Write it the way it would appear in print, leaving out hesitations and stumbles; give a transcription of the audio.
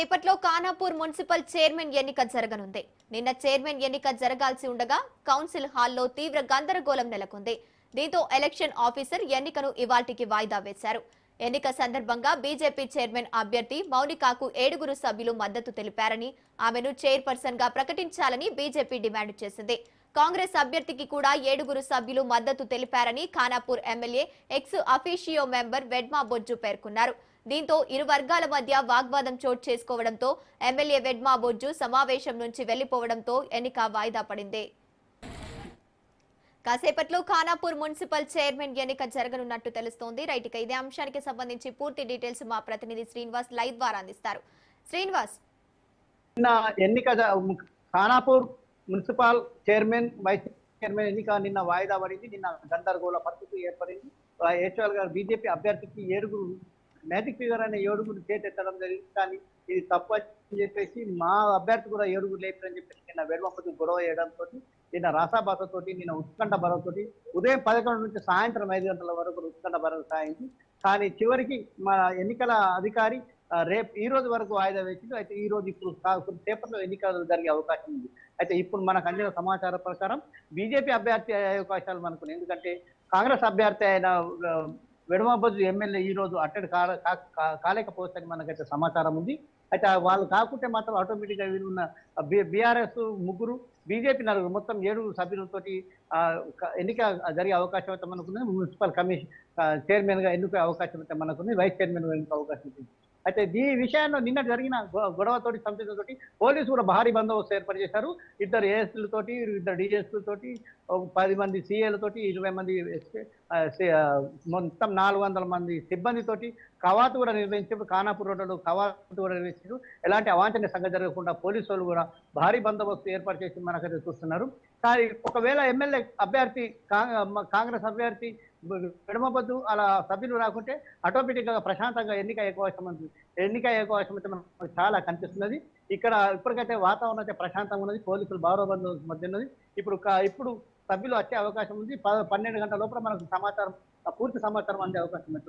రేపట్లో Khanapur municipal chairman ఎన్నిక జరగనుంది. నిన్న చైర్మన్ ఎన్నిక జరగాల్సి ఉండగా కౌన్సిల్ హాల్లో తీవ్ర గందరగోళం నెలకొంది. దీంతో ఎలక్షన్ ఆఫీసర్ ఎన్నికను ఇవాల్టికి వాయిదా వేశారు. ఎన్నిక సందర్భంగా బీజేపీ చైర్మన్ అభ్యర్థి మౌనికాకు 7 సభ్యులు మద్దతు తెలిపారని, ఆమెను చైర్పర్సన్ గా ప్రకటించాలని బీజేపీ డిమాండ్ చేసింది. కాంగ్రెస్ అభ్యర్థికి కూడా 7 సభ్యులు మద్దతు తెలిపారని Khanapur MLA ex officio member Vedma Bojju పేర్కొన్నారు. దీంతో ఇరు వర్గాల మధ్య వాగ్వాదం చోటు చేసుకోవడంతో ఎమ్మెల్యే వెడ్మా బొజ్జు సమావేశం నుంచి వెళ్లిపోవడంతో ఎన్నిక వాయిదా పడింది. కాసేపట్లో ఖానాపూర్ మున్సిపల్ చైర్మన్ ఎన్నిక జరగనున్నట్టు తెలుస్తోంది. రైట్, ఇదే అంశానికి సంబంధించి పూర్తి డీటెయిల్స్ మా ప్రతినిధి శ్రీనివాస్ లైవ్ ద్వారా అందిస్తారు. శ్రీనివాస్, ఎన్నిక Khanapur municipal chairman vice chairman ఎన్నిక నిన్న వాయిదా పడింది. నిన్న గందరగోళ పరిస్థితి ఏర్పడింది. యాక్చువల్ గా బీజేపీ అభ్యర్థికి 7 మ్యాజిక్ ఫిగర్ అనే 7 చేతెత్తడం జరిగింది. కానీ ఇది తప్పు అని చెప్పేసి మా అభ్యర్థి కూడా 7 లేపని చెప్పేసి నిన్న వేడుమపతి గొడవ చేయడంతో నిన్న రాసాబాసతోటి నిన్న ఉత్కంఠ బలంతోటి ఉదయం 11 నుంచి సాయంత్రం 5 గంటల వరకు ఉత్కంఠ బలం సాగింది. కానీ చివరికి మా ఎన్నికల అధికారి రేపు ఈ రోజు వరకు వాయిదా వేసింది. అయితే ఈ రోజు ఇప్పుడు కొద్దిసేపట్లో ఎన్నికలు జరిగే అవకాశం ఉంది. అయితే ఇప్పుడు మనకు అందిన సమాచారం ప్రకారం బీజేపీ అభ్యర్థి అయ్యే అవకాశాలు మనకు, ఎందుకంటే కాంగ్రెస్ అభ్యర్థి అయిన వెడమబొజ్జు ఎమ్మెల్యే ఈ రోజు అట్టడి కాలేకపోవచ్చని మనకైతే సమాచారం ఉంది. అయితే వాళ్ళు కాకుంటే మాత్రం ఆటోమేటిక్గా వీళ్ళున్న బీఆర్ఎస్ 3, బీజేపీ 4, మొత్తం 7 సభ్యులతోటి ఎన్నిక జరిగే అవకాశం అయితే మనకుంది. మున్సిపల్ కమిషన్ చైర్మన్ గా ఎన్నుకే అవకాశం అయితే మనకుంది. వైస్ చైర్మన్ గా ఎన్నుకే అవకాశం ఉంటుంది. అయితే ఈ విషయాన్ని నిన్న జరిగిన గొడవతోటి సంతోషంతోటి పోలీసు కూడా భారీ బందోబస్తు ఏర్పాటు చేశారు. 2 ఏఎస్లతోటి 2 డీఎస్లతోటి 10 మంది సీఏలతోటి 20 మంది మొత్తం 400 మంది సిబ్బందితోటి కవాతు కూడా నిర్వహించారు. ఖానాపూర్ రోడ్డు కవాతు కూడా నిర్వహించారు. ఎలాంటి అవాంఛనీయ సంఘటన జరగకుండా పోలీసు వాళ్ళు కూడా భారీ బందోబస్తు ఏర్పాటు చేసి మనకైతే చూస్తున్నారు. కానీ ఒకవేళ ఎమ్మెల్యే అభ్యర్థి కాంగ్రెస్ అభ్యర్థి వెడమబొద్దు అలా సభ్యులు రాకుంటే ఆటోమేటిక్ గా ప్రశాంతంగా ఎన్నిక అయ్యే అవకాశం అయితే మనకు చాలా కనిపిస్తున్నది. ఇక్కడ ఇప్పటికైతే వాతావరణం అయితే ప్రశాంతంగా ఉన్నది. పోలీసులు బందోబస్తు మధ్య ఉన్నది. ఇప్పుడు సభ్యులు వచ్చే అవకాశం ఉంది. 12 గంటల లోపల మనకు పూర్తి సమాచారం అందే అవకాశం ఉంటుంది.